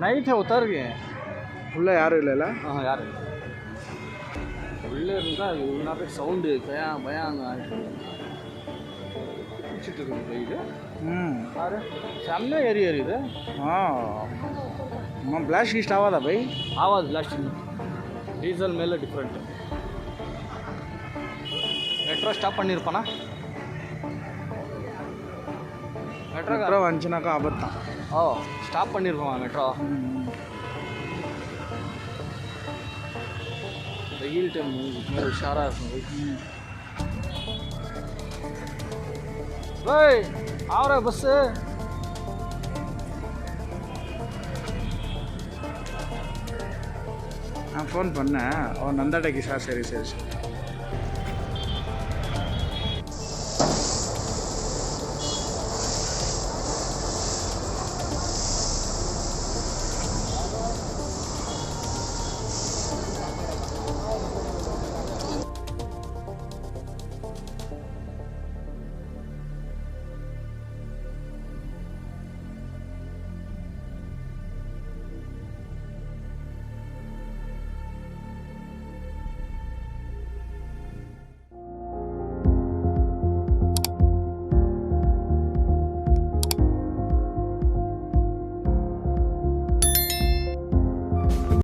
Night है उतर गए உள்ளே யாரும் இல்லைல்ல? யார் உள்ளே இருந்தால் உள்ளே போய் சவுண்டு பயாங்க பிடிச்சிட்டு இருக்குது வெயில். யாரு செம்மையாக எரியுது. ब्लास्ट गिस्ट आवा था भाई? आवाज़ ब्लास्टिंग डीजल मेले डिफरेंट. मेट्रो स्टॉप பண்ணிருப்பானா? மெட்ரோ வந்துச்சுனாக்கா ஆபத்து தான். ஸ்டாப் பண்ணியிருப்பான் மெட்ரோ. வெயில் டைம் மேலே உஷாராக இருக்கும். भाई आ रहा है बस से. நான் ஃபோன் பண்ணேன். அவன் நந்தா டேக்கி சார். சரி